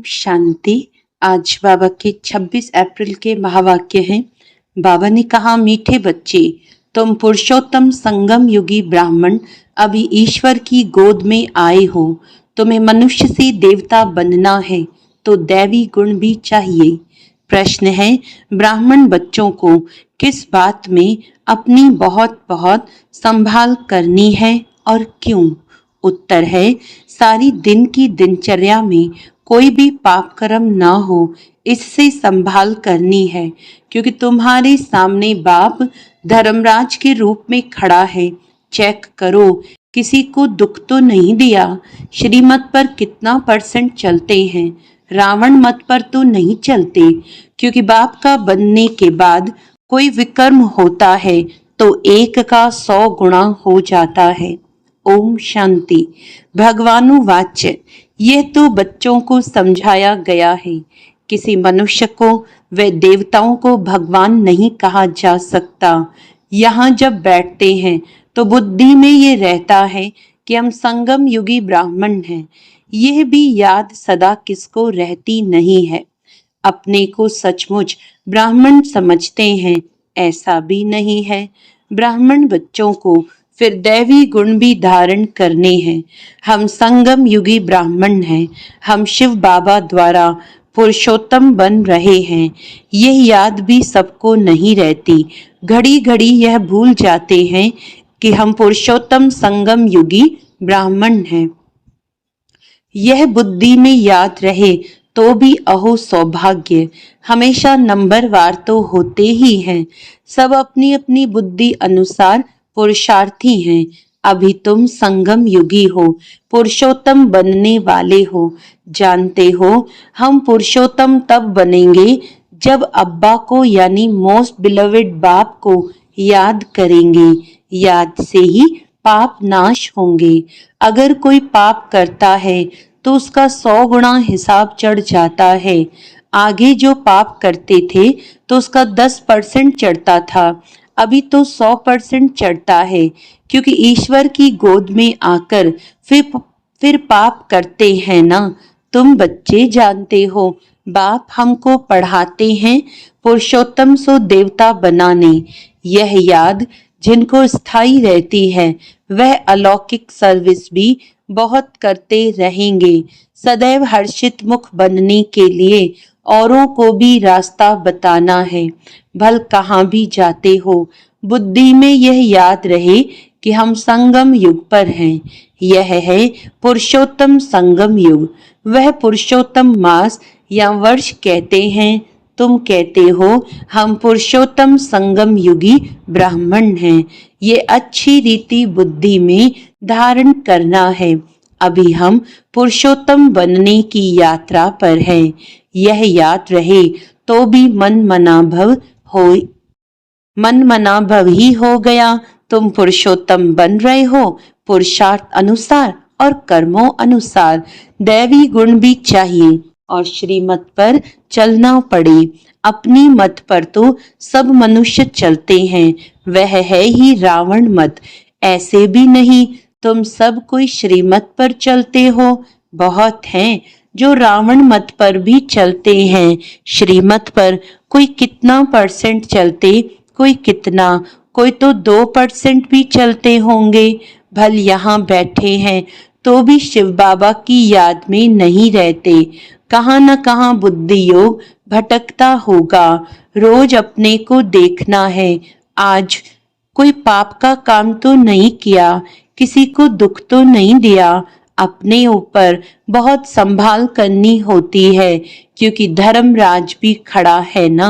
शांति। आज बाबा के 26 अप्रैल के महावाक्य हैं। बाबा ने कहा, मीठे बच्चे, तुम पुरुषोत्तम संगम युगी ब्राह्मण अभी ईश्वर की गोद में आए हो। तुम्हें मनुष्य से देवता बनना है तो दैवी गुण भी चाहिए। प्रश्न है, ब्राह्मण बच्चों को किस बात में अपनी बहुत बहुत संभाल करनी है और क्यों? उत्तर है, सारी दिन की दिनचर्या में कोई भी पाप कर्म ना हो, इससे संभाल करनी है, क्योंकि तुम्हारे सामने बाप धर्मराज के रूप में खड़ा है। चेक करो, किसी को दुख तो नहीं दिया। श्रीमत पर कितना % चलते हैं? रावण मत पर तो नहीं चलते, क्योंकि बाप का बनने के बाद कोई विकर्म होता है तो 1 का 100 गुणा हो जाता है। ओम शांति। भगवानुवाच्य, यह तो बच्चों को समझाया गया है। किसी मनुष्य को व देवताओं को भगवान नहीं कहा जा सकता। यहाँ जब बैठते हैं तो बुद्धि में ये रहता है कि हम संगम युगी ब्राह्मण हैं। यह भी याद सदा किसको रहती नहीं है। अपने को सचमुच ब्राह्मण समझते हैं, ऐसा भी नहीं है। ब्राह्मण बच्चों को फिर दैवी गुण भी धारण करने हैं। हम संगम युगी ब्राह्मण हैं। हम शिव बाबा द्वारा पुरुषोत्तम बन रहे हैं। यह याद भी सबको नहीं रहती। घड़ी घड़ी यह भूल जाते हैं कि हम पुरुषोत्तम संगम युगी ब्राह्मण हैं। यह बुद्धि में याद रहे तो भी अहो सौभाग्य। हमेशा नंबरवार तो होते ही हैं। सब अपनी अपनी बुद्धि अनुसार पुरुषार्थी हैं। अभी तुम संगम युगी हो, पुरुषोत्तम बनने वाले हो। जानते हो, हम पुरुषोत्तम तब बनेंगे जब अब्बा को यानी मोस्ट बिलवेड बाप को याद करेंगे। याद से ही पाप नाश होंगे। अगर कोई पाप करता है तो उसका 100 गुणा हिसाब चढ़ जाता है। आगे जो पाप करते थे तो उसका 10% चढ़ता था, अभी तो 100% चढ़ता है, क्योंकि ईश्वर की गोद में आकर फिर पाप करते हैं ना। तुम बच्चे जानते हो, बाप हमको पढ़ाते हैं पुरुषोत्तम सो देवता बनाने। यह याद जिनको स्थायी रहती है वह अलौकिक सर्विस भी बहुत करते रहेंगे। सदैव हर्षित मुख बनने के लिए औरों को भी रास्ता बताना है। भल कहाँ भी जाते हो, बुद्धि में यह याद रहे कि हम संगम युग पर हैं। यह है पुरुषोत्तम संगम युग। वह पुरुषोत्तम मास या वर्ष कहते हैं। तुम कहते हो हम पुरुषोत्तम संगम युगी ब्राह्मण हैं। ये अच्छी रीति बुद्धि में धारण करना है। अभी हम पुरुषोत्तम बनने की यात्रा पर हैं। यह याद रहे तो भी मन मनाभव ही हो गया। तुम पुरुषोत्तम बन रहे हो, पुरुषार्थ अनुसार और कर्मों अनुसार। दैवी गुण भी चाहिए और श्रीमत पर चलना पड़े। अपनी मत पर तो सब मनुष्य चलते हैं, वह है ही रावण मत। ऐसे भी नहीं तुम सब कोई श्रीमत पर चलते हो। बहुत हैं जो रावण मत पर भी चलते हैं। श्रीमत पर कोई कितना % चलते, कोई कितना, कोई तो 2% भी चलते होंगे। भल यहाँ बैठे हैं तो भी शिव बाबा की याद में नहीं रहते। कहाँ न कहाँ बुद्धि योग भटकता होगा। रोज अपने को देखना है। आज कोई पाप का काम तो नहीं किया, किसी को दुख तो नहीं दिया। अपने ऊपर बहुत संभाल करनी होती है, क्योंकि धर्मराज भी खड़ा है ना।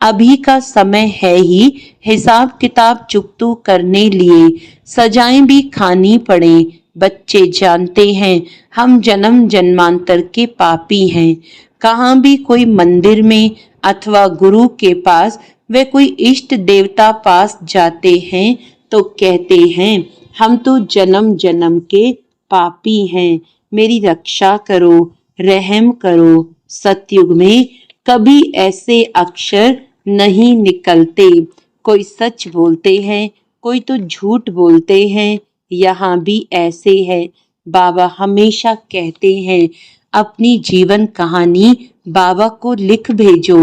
अभी का समय है ही हिसाब किताब चुकतू करने लिए सजाएं भी खानी पड़े। बच्चे जानते हैं हम जन्म जन्मांतर के पापी हैं। कहाँ भी कोई मंदिर में अथवा गुरु के पास वे कोई इष्ट देवता पास जाते हैं तो कहते हैं हम तो जन्म जन्म के पापी हैं, मेरी रक्षा करो, रहम करो। सतयुग में कभी ऐसे अक्षर नहीं निकलते। कोई सच बोलते हैं, कोई तो झूठ बोलते हैं। यहाँ भी ऐसे है। बाबा हमेशा कहते हैं अपनी जीवन कहानी बाबा को लिख भेजो।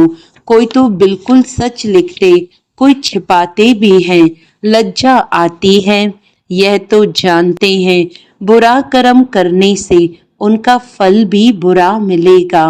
कोई तो बिल्कुल सच लिखते, कोई छिपाते भी हैं। लज्जा आती है, यह तो जानते हैं। बुरा कर्म करने से उनका फल भी बुरा मिलेगा।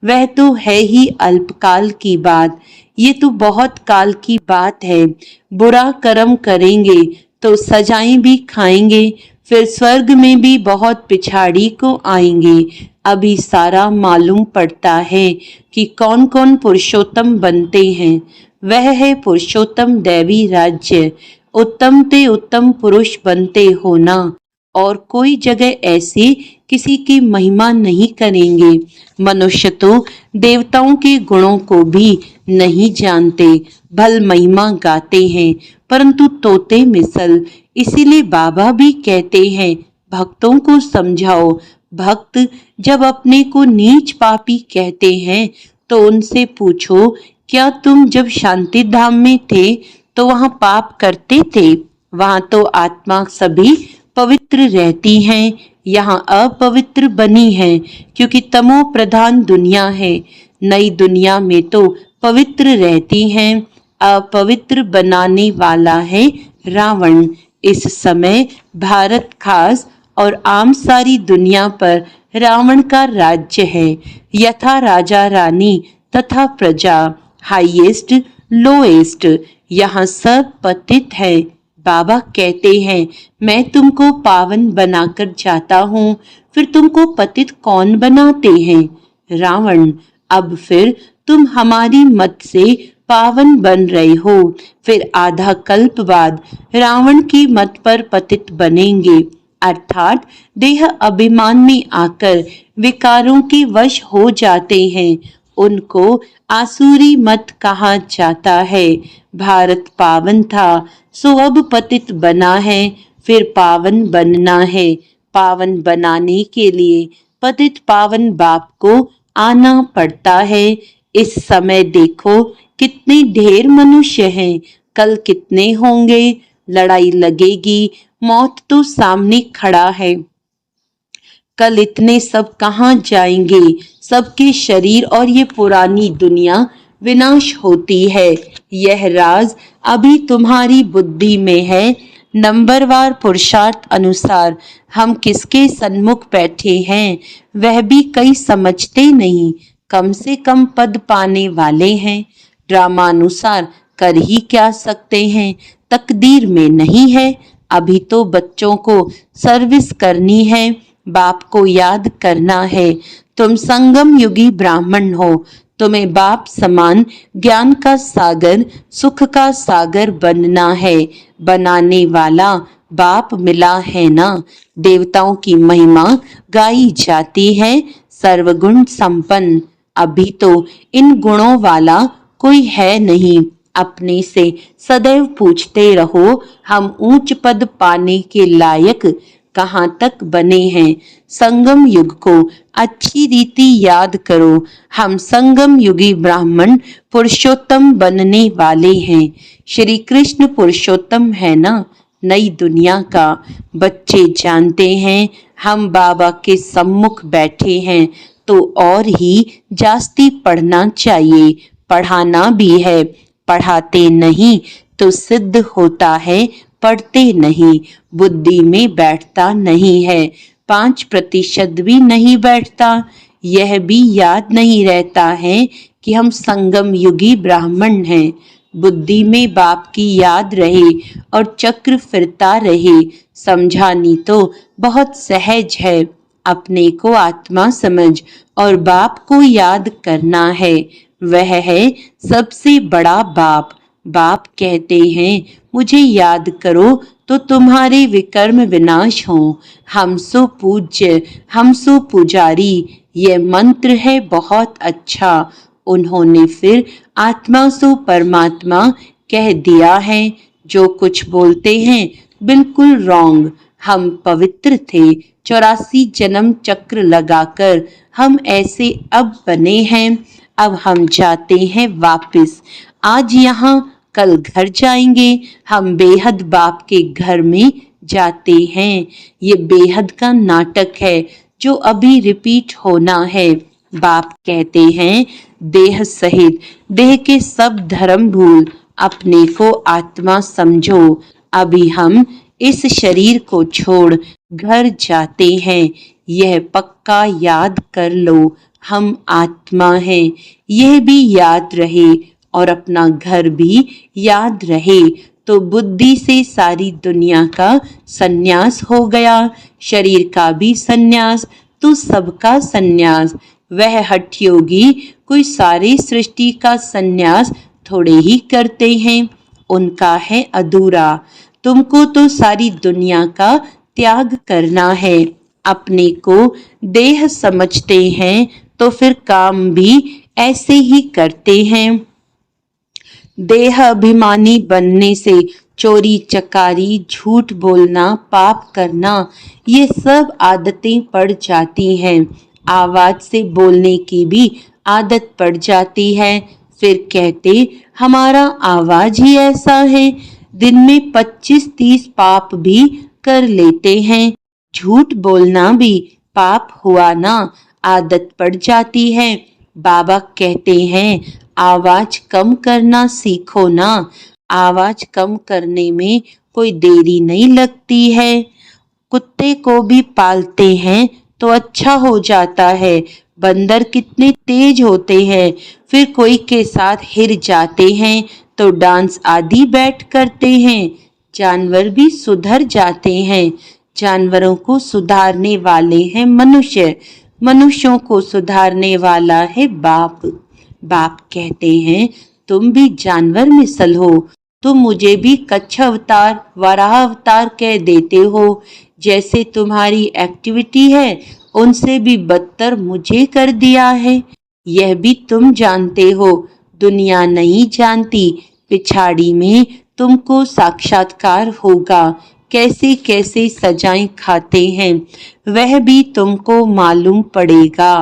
वह तो है ही अल्पकाल की बात, ये तो बहुत काल की बात है। बुरा कर्म करेंगे तो सजाएं भी खाएंगे, फिर स्वर्ग में भी बहुत पिछाड़ी को आएंगे। अभी सारा मालूम पड़ता है कि कौन कौन पुरुषोत्तम बनते हैं। वह है पुरुषोत्तम दैवी राज्य। उत्तम ते उत्तम पुरुष बनते हो ना, और कोई जगह ऐसे किसी की महिमा नहीं करेंगे। मनुष्य तो देवताओं के गुणों को भी नहीं जानते, भल महिमा गाते हैं, परंतु तोते मिसल। इसीलिए बाबा भी कहते हैं, भक्तों को समझाओ। भक्त जब अपने को नीच पापी कहते हैं तो उनसे पूछो, क्या तुम जब शांति धाम में थे तो वहां पाप करते थे? वहां तो आत्मा सभी पवित्र रहती हैं, यहाँ अपवित्र बनी है, क्योंकि तमो प्रधान दुनिया है। नई दुनिया में तो पवित्र रहती हैं, अपवित्र बनाने वाला है रावण। इस समय भारत खास और आम सारी दुनिया पर रावण का राज्य है। यथा राजा रानी तथा प्रजा, हाईएस्ट लोएस्ट, यहाँ सब पतित है। बाबा कहते हैं, मैं तुमको पावन बनाकर जाता हूँ, फिर तुमको पतित कौन बनाते हैं? रावण। अब फिर तुम हमारी मत से पावन बन रहे हो, फिर आधा कल्प बाद रावण की मत पर पतित बनेंगे, अर्थात देह अभिमान में आकर विकारों के वश हो जाते हैं। उनको आसुरी मत कहा जाता है। भारत पावन था, सो अब पतित बना है, फिर पावन बनना है। पावन बनाने के लिए पतित पावन बाप को आना पड़ता है। इस समय देखो कितने ढेर मनुष्य हैं, कल कितने होंगे। लड़ाई लगेगी, मौत तो सामने खड़ा है। कल इतने सब कहाँ जाएंगे? सबके शरीर और ये पुरानी दुनिया विनाश होती है। यह राज अभी तुम्हारी बुद्धि में है। नंबरवार पुरुषार्थ अनुसार हम किसके सन्मुख बैठे हैं वह भी कई समझते नहीं। कम से कम पद पाने वाले हैं। ड्रामानुसार कर ही क्या सकते हैं, तकदीर में नहीं है। अभी तो बच्चों को सर्विस करनी है, बाप को याद करना है। तुम संगम युगी ब्राह्मण हो, तुम्हें बाप समान ज्ञान का सागर, सुख का सागर बनना है। बनाने वाला बाप मिला है ना। देवताओं की महिमा गाई जाती है, सर्वगुण संपन्न। अभी तो इन गुणों वाला कोई है नहीं। अपने से सदैव पूछते रहो, हम ऊंच पद पाने के लायक कहाँ तक बने हैं। संगम युग को अच्छी रीति याद करो। हम संगम युगी ब्राह्मण पुरुषोत्तम बनने वाले हैं। श्री कृष्ण पुरुषोत्तम है ना, नई दुनिया का। बच्चे जानते हैं हम बाबा के सम्मुख बैठे हैं, तो और ही जास्ती पढ़ना चाहिए। पढ़ाना भी है, पढ़ाते नहीं तो सिद्ध होता है पढ़ते नहीं। बुद्धि में बैठता नहीं है, 5% भी नहीं बैठता। यह भी याद नहीं रहता है कि हम संगम युगी ब्राह्मण हैं। बुद्धि में बाप की याद रहे और चक्र फिरता रहे। समझानी तो बहुत सहज है। अपने को आत्मा समझ और बाप को याद करना है। वह है सबसे बड़ा बाप। बाप कहते हैं, मुझे याद करो तो तुम्हारे विकर्म विनाश हो। हम सो पूज्य, हम सो पुजारी, ये मंत्र है बहुत अच्छा। उन्होंने फिर आत्मा सो परमात्मा कह दिया है। जो कुछ बोलते हैं बिल्कुल रॉन्ग। हम पवित्र थे, 84 जन्म चक्र लगाकर हम ऐसे अब बने हैं। अब हम जाते हैं वापस। आज यहाँ, कल घर जाएंगे। हम बेहद बाप के घर में जाते हैं। ये बेहद का नाटक है जो अभी रिपीट होना है। बाप कहते हैं, देह सहित देह के सब धर्म भूल अपने को आत्मा समझो। अभी हम इस शरीर को छोड़ घर जाते हैं, यह पक्का याद कर लो, हम आत्मा हैं। यह भी याद रहे और अपना घर भी याद रहे तो बुद्धि से सारी दुनिया का सन्यास हो गया, शरीर का भी सन्यास तो सबका सन्यास। वह हठ योगी कोई सारी सृष्टि का सन्यास थोड़े ही करते हैं, उनका है अधूरा। तुमको तो सारी दुनिया का त्याग करना है। अपने को देह समझते हैं तो फिर काम भी ऐसे ही करते हैं। देह अभिमानी बनने से चोरी चकारी, झूठ बोलना, पाप करना, ये सब आदतें पड़ जाती हैं। आवाज से बोलने की भी आदत पड़ जाती है। फिर कहते हमारा आवाज ही ऐसा है, दिन में 25-30 पाप भी कर लेते हैं। झूठ बोलना भी पाप हुआ ना, आदत पड़ जाती है। बाबा कहते हैं आवाज कम करना सीखो ना, आवाज कम करने में कोई देरी नहीं लगती है। कुत्ते को भी पालते हैं तो अच्छा हो जाता है। बंदर कितने तेज होते हैं, फिर कोई के साथ हिर जाते हैं तो डांस आदि बैठ करते हैं। जानवर भी सुधर जाते हैं। जानवरों को सुधारने वाले हैं मनुष्य, मनुष्यों को सुधारने वाला है बाप। बाप कहते हैं तुम भी जानवर मिसल हो, तुम मुझे भी कच्छ अवतार, वराह अवतार कह देते हो। जैसे तुम्हारी एक्टिविटी है उनसे भी बदतर मुझे कर दिया है, यह भी तुम जानते हो। दुनिया नहीं जानती, पिछाड़ी में तुमको साक्षात्कार होगा। कैसे कैसे सजाएं खाते हैं वह भी तुमको मालूम पड़ेगा।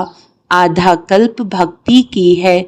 आधा कल्प भक्ति की है,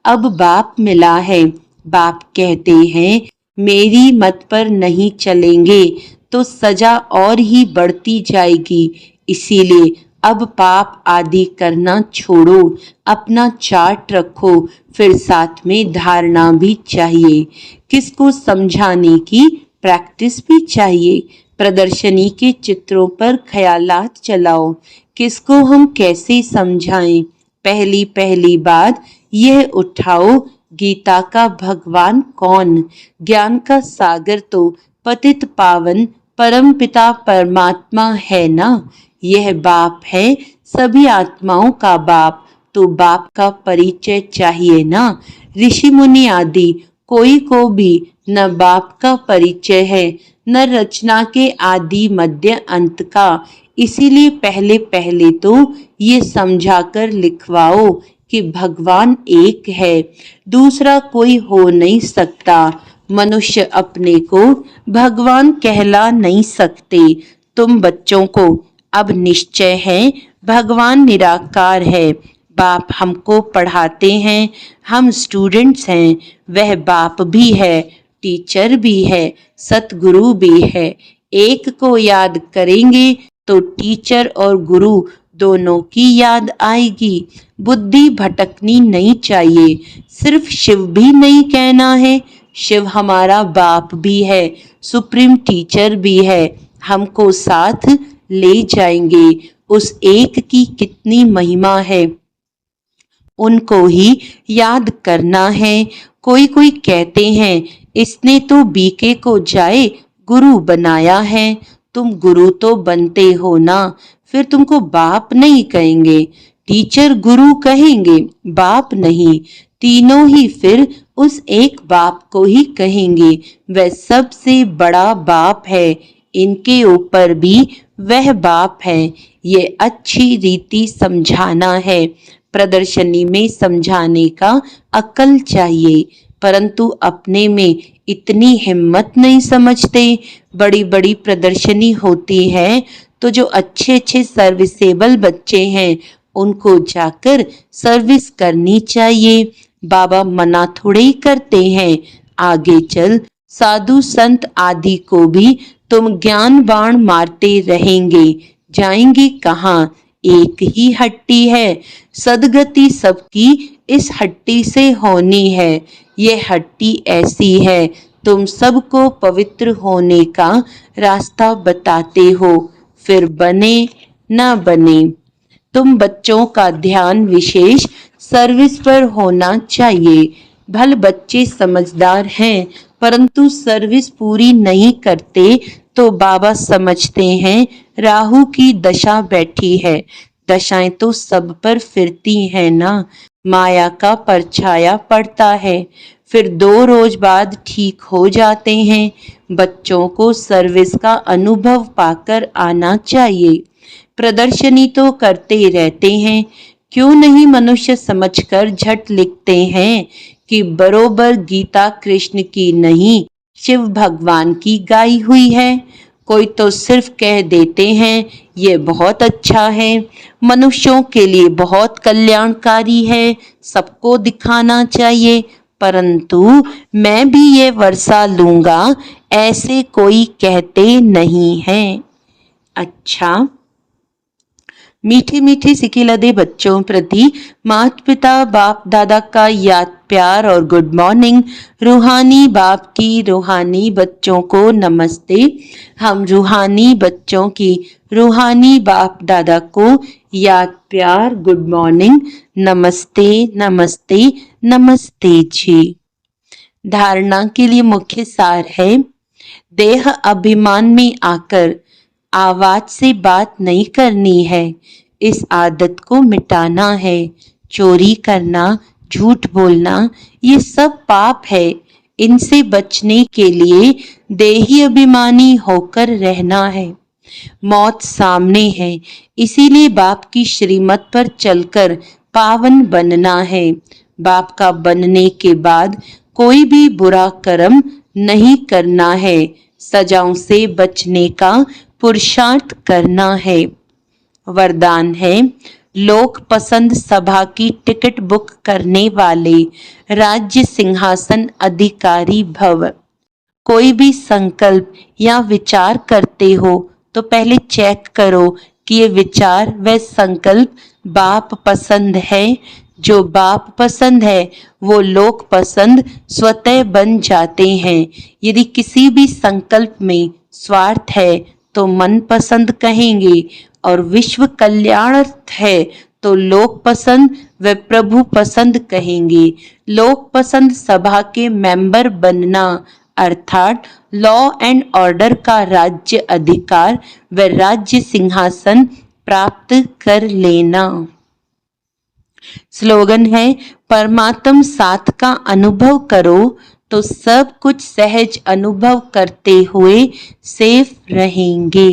अब बाप मिला है। बाप कहते हैं मेरी मत पर नहीं चलेंगे तो सजा और ही बढ़ती जाएगी। इसीलिए अब पाप आदि करना छोड़ो, अपना चार्ट रखो, फिर साथ में धारणा भी चाहिए। किसको समझाने की प्रैक्टिस भी चाहिए। प्रदर्शनी के चित्रों पर ख्यालात चलाओ, किसको हम कैसे समझाएं। पहली पहली बात यह उठाओ, गीता का भगवान कौन? ज्ञान का सागर तो पतित पावन परम पिता परमात्मा है ना। यह बाप है सभी आत्माओं का बाप, तो बाप का परिचय चाहिए ना। ऋषि मुनि आदि कोई को भी न बाप का परिचय है, न रचना के आदि मध्य अंत का। इसीलिए पहले पहले तो ये समझाकर लिखवाओ कि भगवान एक है, दूसरा कोई हो नहीं सकता। मनुष्य अपने को भगवान कहला नहीं सकते। तुम बच्चों को अब निश्चय है भगवान निराकार है। बाप हमको पढ़ाते हैं, हम स्टूडेंट्स हैं, वह बाप भी है, टीचर भी है, सतगुरु भी है। एक को याद करेंगे तो टीचर और गुरु दोनों की याद आएगी। बुद्धि भटकनी नहीं चाहिए। सिर्फ शिव भी नहीं कहना है, शिव हमारा बाप भी है, सुप्रीम टीचर भी है, हमको साथ ले जाएंगे। उस एक की कितनी महिमा है, उनको ही याद करना है। कोई कोई कहते हैं इसने तो बीके को जाए गुरु बनाया है। तुम गुरु तो बनते हो ना, फिर तुमको बाप नहीं कहेंगे। टीचर गुरु कहेंगे, बाप नहीं। तीनों ही फिर उस एक बाप को ही कहेंगे। वह सबसे बड़ा बाप है, इनके ऊपर भी वह बाप है। ये अच्छी रीति समझाना है। प्रदर्शनी में समझाने का अक्ल चाहिए, परंतु अपने में इतनी हिम्मत नहीं समझते। बड़ी बड़ी प्रदर्शनी होती है तो जो अच्छे अच्छे सर्विसेबल बच्चे हैं उनको जाकर सर्विस करनी चाहिए। बाबा मना थोड़े ही करते हैं। आगे चल साधु संत आदि को भी तुम ज्ञान बाण मारते रहेंगे, जाएंगे कहाँ? एक ही हट्टी है, सदगति सबकी इस हट्टी से होनी है। ये हट्टी ऐसी है, तुम सबको पवित्र होने का रास्ता बताते हो, फिर बने न बने। तुम बच्चों का ध्यान विशेष सर्विस पर होना चाहिए। भले बच्चे समझदार हैं, परंतु सर्विस पूरी नहीं करते तो बाबा समझते हैं राहु की दशा बैठी है। दशाएं तो सब पर फिरती हैं ना, माया का परछाया पड़ता है, फिर 2 रोज बाद ठीक हो जाते हैं। बच्चों को सर्विस का अनुभव पाकर आना चाहिए। प्रदर्शनी तो करते रहते हैं, क्यों नहीं मनुष्य समझकर झट लिखते हैं कि बरोबर गीता कृष्ण की नहीं, शिव भगवान की गाई हुई है। कोई तो सिर्फ कह देते हैं ये बहुत अच्छा है, मनुष्यों के लिए बहुत कल्याणकारी है, सबको दिखाना चाहिए, परंतु मैं भी ये वर्षा लूंगा, ऐसे कोई कहते नहीं हैं। अच्छा, मीठे मीठे सिकिलदे बच्चों प्रति माता पिता बाप दादा का याद प्यार और गुड मॉर्निंग। रूहानी बाप की रूहानी बच्चों को नमस्ते। हम रूहानी बच्चों की रूहानी बाप दादा को याद प्यार गुड मॉर्निंग, नमस्ते नमस्ते नमस्ते जी। धारणा के लिए मुख्य सार है, देह अभिमान में आकर आवाज से बात नहीं करनी है, इस आदत को मिटाना है। चोरी करना, झूठ बोलना, ये सब पाप है। इनसे बचने के लिए देही अभिमानी होकर रहना है। मौत सामने है, इसीलिए बाप की श्रीमत पर चलकर पावन बनना है। बाप का बनने के बाद कोई भी बुरा कर्म नहीं करना है, सजाओं से बचने का पुरुषार्थ करना है। वरदान है, लोक पसंद सभा की टिकट बुक करने वाले राज्य सिंहासन अधिकारी भव। कोई भी संकल्प या विचार करते हो तो पहले चेक करो कि ये विचार व संकल्प बाप पसंद है। जो बाप पसंद है वो लोक पसंद स्वतः बन जाते हैं। यदि किसी भी संकल्प में स्वार्थ है तो मन पसंद कहेंगे, और विश्व कल्याणार्थ है तो लोक पसंद व प्रभु पसंद कहेंगे। लोक पसंद सभा के मेंबर बनना अर्थात लॉ एंड ऑर्डर का राज्य अधिकार व राज्य सिंहासन प्राप्त कर लेना। स्लोगन है, परमात्म साथ का अनुभव करो तो सब कुछ सहज अनुभव करते हुए सेफ रहेंगे।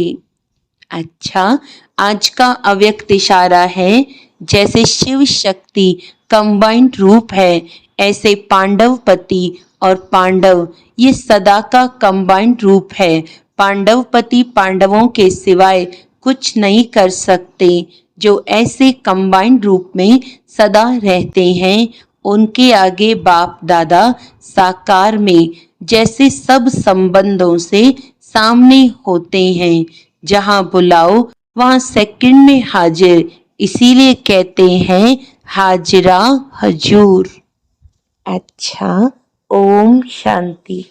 अच्छा, आज का अव्यक्त इशारा है, जैसे शिव शक्ति कंबाइंड रूप है, ऐसे पांडवपति और पांडव ये सदा का कंबाइंड रूप है। पांडवपति पांडवों के सिवाय कुछ नहीं कर सकते। जो ऐसे कंबाइंड रूप में सदा रहते हैं, उनके आगे बाप दादा साकार में जैसे सब संबंधों से सामने होते हैं। जहां बुलाओ वहां सेकंड में हाजिर, इसीलिए कहते हैं हाजिरा हजूर। अच्छा, ओम शांति।